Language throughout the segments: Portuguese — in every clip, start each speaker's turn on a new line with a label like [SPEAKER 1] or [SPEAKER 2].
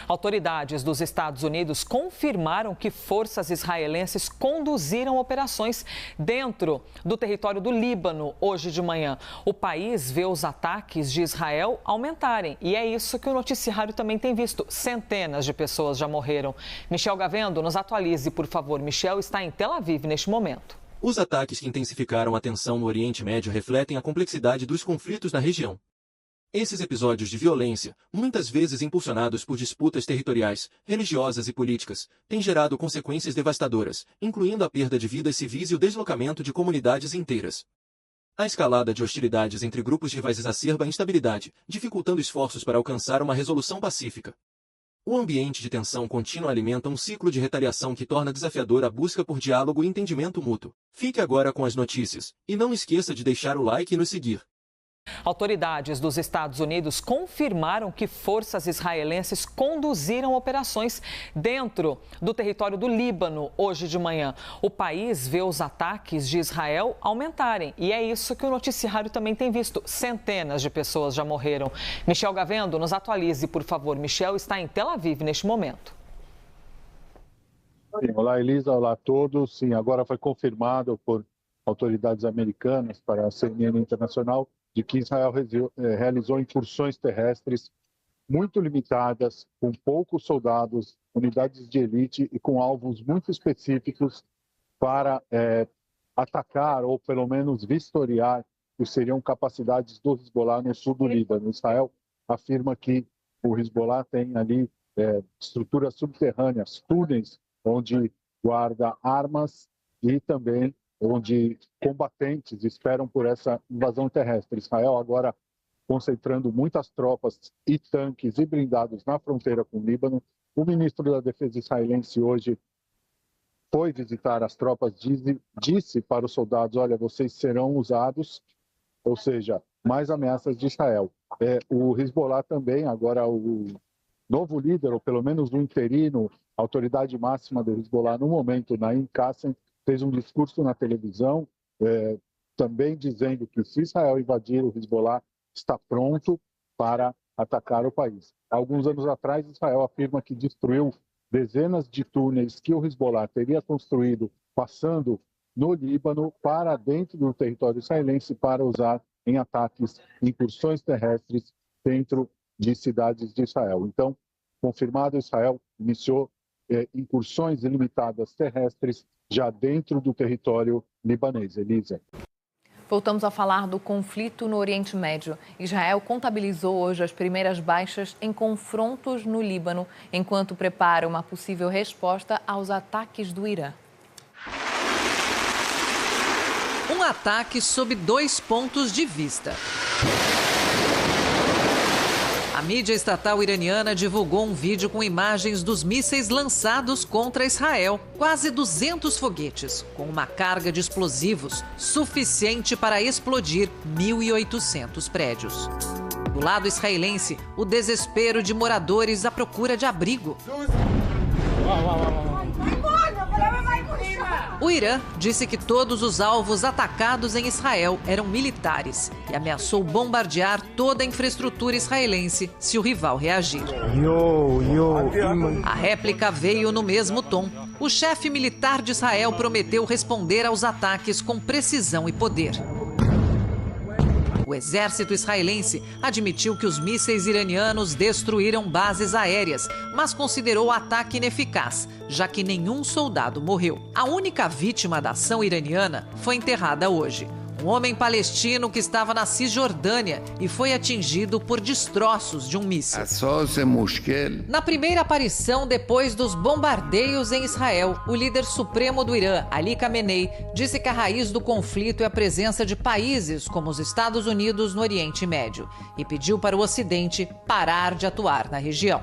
[SPEAKER 1] Autoridades dos Estados Unidos confirmaram que forças israelenses conduziram operações dentro do território do Líbano hoje de manhã. O país vê os ataques de Israel aumentarem e é isso que o noticiário também tem visto. Centenas de pessoas já morreram. Michel Gavendo, nos atualize, por favor. Michel está em Tel Aviv neste momento.
[SPEAKER 2] Os ataques que intensificaram a tensão no Oriente Médio refletem a complexidade dos conflitos na região. Esses episódios de violência, muitas vezes impulsionados por disputas territoriais, religiosas e políticas, têm gerado consequências devastadoras, incluindo a perda de vidas civis e o deslocamento de comunidades inteiras. A escalada de hostilidades entre grupos rivais exacerba a instabilidade, dificultando esforços para alcançar uma resolução pacífica. O ambiente de tensão contínua alimenta um ciclo de retaliação que torna desafiadora a busca por diálogo e entendimento mútuo. Fique agora com as notícias, e não esqueça de deixar o like e nos seguir.
[SPEAKER 1] Autoridades dos Estados Unidos confirmaram que forças israelenses conduziram operações dentro do território do Líbano hoje de manhã. O país vê os ataques de Israel aumentarem e é isso que o noticiário também tem visto. Centenas de pessoas já morreram. Michel Gavendo, nos atualize, por favor. Michel está em Tel Aviv neste momento.
[SPEAKER 3] Sim, olá, Elisa. Olá a todos. Sim, agora foi confirmado por autoridades americanas para a CNN Internacional de que Israel realizou incursões terrestres muito limitadas, com poucos soldados, unidades de elite e com alvos muito específicos para atacar ou pelo menos vistoriar o que seriam capacidades do Hezbollah no sul do Líbano. Israel afirma que o Hezbollah tem ali estruturas subterrâneas, túneis, onde guarda armas e também onde combatentes esperam por essa invasão terrestre. Israel agora concentrando muitas tropas e tanques e blindados na fronteira com o Líbano. O ministro da Defesa israelense hoje foi visitar as tropas, disse para os soldados, olha, vocês serão usados, ou seja, mais ameaças de Israel. O Hezbollah também, agora o novo líder, ou pelo menos o interino, a autoridade máxima do Hezbollah no momento, Naim Qassem, fez um discurso na televisão, também dizendo que se Israel invadir, o Hezbollah está pronto para atacar o país. Alguns anos atrás, Israel afirma que destruiu dezenas de túneis que o Hezbollah teria construído passando no Líbano para dentro do território israelense para usar em ataques, incursões terrestres dentro de cidades de Israel. Então, confirmado, Israel iniciou incursões ilimitadas terrestres já dentro do território libanês. Elisa.
[SPEAKER 4] Voltamos a falar do conflito no Oriente Médio. Israel contabilizou hoje as primeiras baixas em confrontos no Líbano, enquanto prepara uma possível resposta aos ataques do Irã.
[SPEAKER 5] Um ataque sob 2 pontos de vista. A mídia estatal iraniana divulgou um vídeo com imagens dos mísseis lançados contra Israel. Quase 200 foguetes, com uma carga de explosivos suficiente para explodir 1.800 prédios. Do lado israelense, o desespero de moradores à procura de abrigo. O Irã disse que todos os alvos atacados em Israel eram militares e ameaçou bombardear toda a infraestrutura israelense se o rival reagir. A réplica veio no mesmo tom. O chefe militar de Israel prometeu responder aos ataques com precisão e poder. O exército israelense admitiu que os mísseis iranianos destruíram bases aéreas, mas considerou o ataque ineficaz, já que nenhum soldado morreu. A única vítima da ação iraniana foi enterrada hoje. Um homem palestino que estava na Cisjordânia e foi atingido por destroços de um míssil. Na primeira aparição depois dos bombardeios em Israel, o líder supremo do Irã, Ali Khamenei, disse que a raiz do conflito é a presença de países como os Estados Unidos no Oriente Médio e pediu para o Ocidente parar de atuar na região.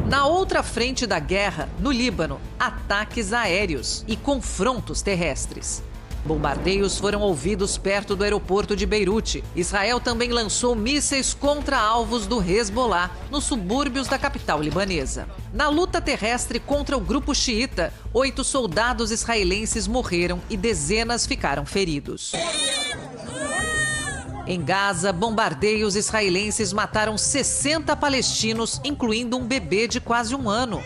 [SPEAKER 5] Na outra frente da guerra, no Líbano, ataques aéreos e confrontos terrestres. Bombardeios foram ouvidos perto do aeroporto de Beirute. Israel também lançou mísseis contra alvos do Hezbollah, nos subúrbios da capital libanesa. Na luta terrestre contra o grupo xiita, 8 soldados israelenses morreram e dezenas ficaram feridos. Em Gaza, bombardeios israelenses mataram 60 palestinos, incluindo um bebê de quase 1 ano.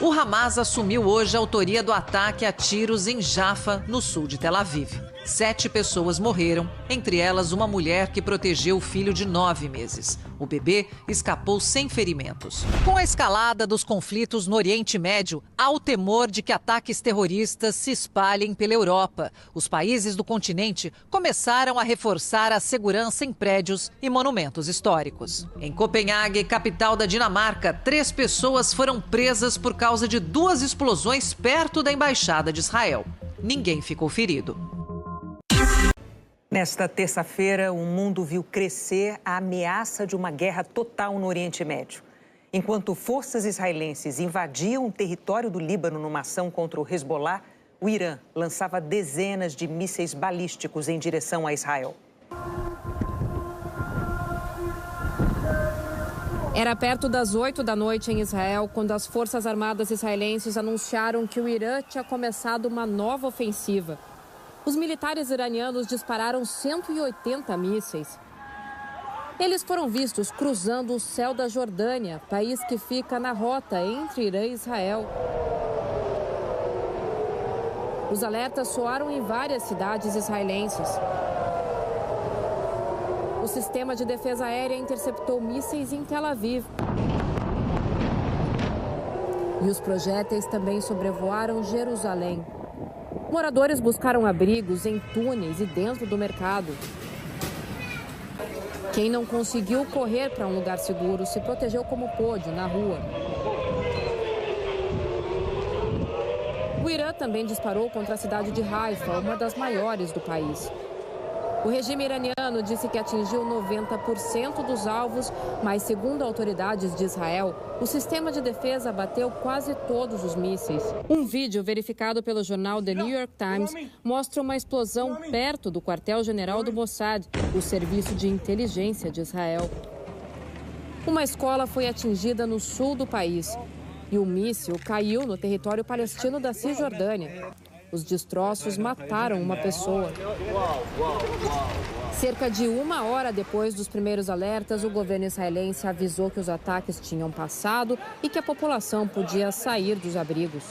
[SPEAKER 5] O Hamas assumiu hoje a autoria do ataque a tiros em Jaffa, no sul de Tel Aviv. 7 pessoas morreram, entre elas uma mulher que protegeu o filho de 9 meses. O bebê escapou sem ferimentos. Com a escalada dos conflitos no Oriente Médio, há o temor de que ataques terroristas se espalhem pela Europa. Os países do continente começaram a reforçar a segurança em prédios e monumentos históricos. Em Copenhague, capital da Dinamarca, 3 pessoas foram presas por causa de 2 explosões perto da Embaixada de Israel. Ninguém ficou ferido.
[SPEAKER 6] Nesta terça-feira, o mundo viu crescer a ameaça de uma guerra total no Oriente Médio. Enquanto forças israelenses invadiam o território do Líbano numa ação contra o Hezbollah, o Irã lançava dezenas de mísseis balísticos em direção a Israel.
[SPEAKER 7] Era perto das 8 da noite em Israel, quando as Forças Armadas israelenses anunciaram que o Irã tinha começado uma nova ofensiva. Os militares iranianos dispararam 180 mísseis. Eles foram vistos cruzando o céu da Jordânia, país que fica na rota entre Irã e Israel. Os alertas soaram em várias cidades israelenses. O sistema de defesa aérea interceptou mísseis em Tel Aviv. E os projéteis também sobrevoaram Jerusalém. Moradores buscaram abrigos em túneis e dentro do mercado. Quem não conseguiu correr para um lugar seguro se protegeu como pôde na rua. O Irã também disparou contra a cidade de Haifa, uma das maiores do país. O regime iraniano disse que atingiu 90% dos alvos, mas, segundo autoridades de Israel, o sistema de defesa bateu quase todos os mísseis. Um vídeo verificado pelo jornal The New York Times mostra uma explosão perto do quartel-general do Mossad, o serviço de inteligência de Israel. Uma escola foi atingida no sul do país e o míssil caiu no território palestino da Cisjordânia. Os destroços mataram uma pessoa. Cerca de 1 hora depois dos primeiros alertas, o governo israelense avisou que os ataques tinham passado e que a população podia sair dos abrigos.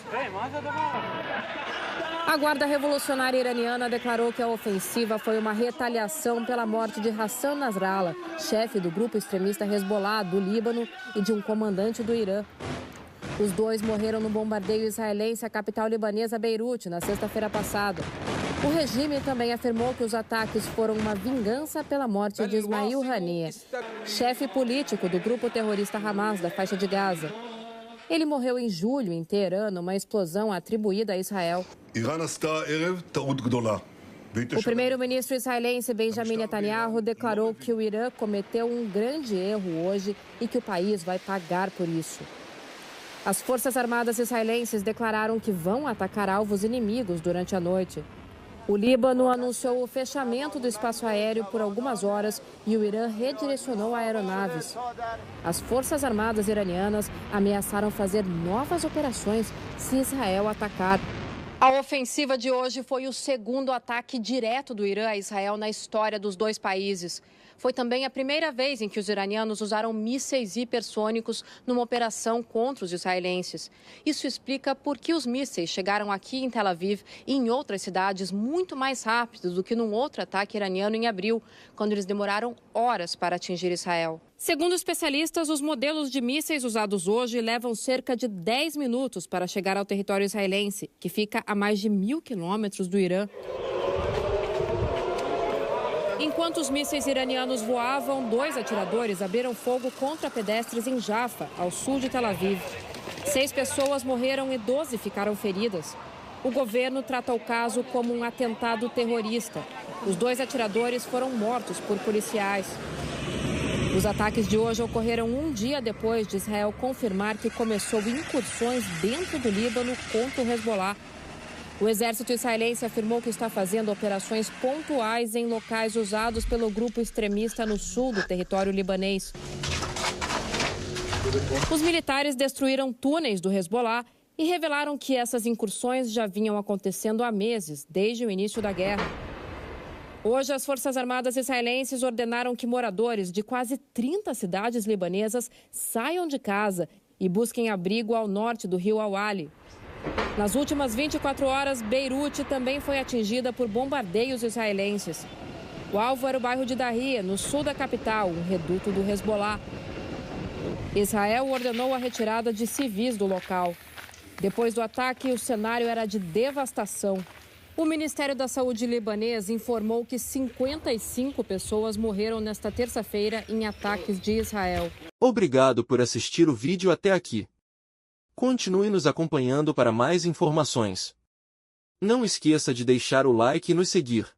[SPEAKER 7] A Guarda Revolucionária Iraniana declarou que a ofensiva foi uma retaliação pela morte de Hassan Nasrallah, chefe do grupo extremista Hezbollah do Líbano e de um comandante do Irã. Os 2 morreram no bombardeio israelense à capital libanesa Beirute, na sexta-feira passada. O regime também afirmou que os ataques foram uma vingança pela morte de Ismail Haniyeh, chefe político do grupo terrorista Hamas da faixa de Gaza. Ele morreu em julho em Teherã, numa explosão atribuída a Israel. O primeiro-ministro israelense Benjamin Netanyahu declarou que o Irã cometeu um grande erro hoje e que o país vai pagar por isso. As Forças Armadas israelenses declararam que vão atacar alvos inimigos durante a noite. O Líbano anunciou o fechamento do espaço aéreo por algumas horas e o Irã redirecionou aeronaves. As Forças Armadas iranianas ameaçaram fazer novas operações se Israel atacar. A ofensiva de hoje foi o segundo ataque direto do Irã a Israel na história dos 2 países. Foi também a primeira vez em que os iranianos usaram mísseis hipersônicos numa operação contra os israelenses. Isso explica por que os mísseis chegaram aqui em Tel Aviv e em outras cidades muito mais rápido do que num outro ataque iraniano em abril, quando eles demoraram horas para atingir Israel. Segundo especialistas, os modelos de mísseis usados hoje levam cerca de 10 minutos para chegar ao território israelense, que fica a mais de 1.000 quilômetros do Irã. Enquanto os mísseis iranianos voavam, 2 atiradores abriram fogo contra pedestres em Jaffa, ao sul de Tel Aviv. 6 pessoas morreram e 12 ficaram feridas. O governo trata o caso como um atentado terrorista. Os 2 atiradores foram mortos por policiais. Os ataques de hoje ocorreram um dia depois de Israel confirmar que começou incursões dentro do Líbano contra o Hezbollah. O exército israelense afirmou que está fazendo operações pontuais em locais usados pelo grupo extremista no sul do território libanês. Os militares destruíram túneis do Hezbollah e revelaram que essas incursões já vinham acontecendo há meses, desde o início da guerra. Hoje, as Forças Armadas israelenses ordenaram que moradores de quase 30 cidades libanesas saiam de casa e busquem abrigo ao norte do rio Awali. Nas últimas 24 horas, Beirute também foi atingida por bombardeios israelenses. O alvo era o bairro de Dahia, no sul da capital, um reduto do Hezbollah. Israel ordenou a retirada de civis do local. Depois do ataque, o cenário era de devastação. O Ministério da Saúde libanês informou que 55 pessoas morreram nesta terça-feira em ataques de Israel.
[SPEAKER 2] Obrigado por assistir o vídeo até aqui. Continue nos acompanhando para mais informações. Não esqueça de deixar o like e nos seguir.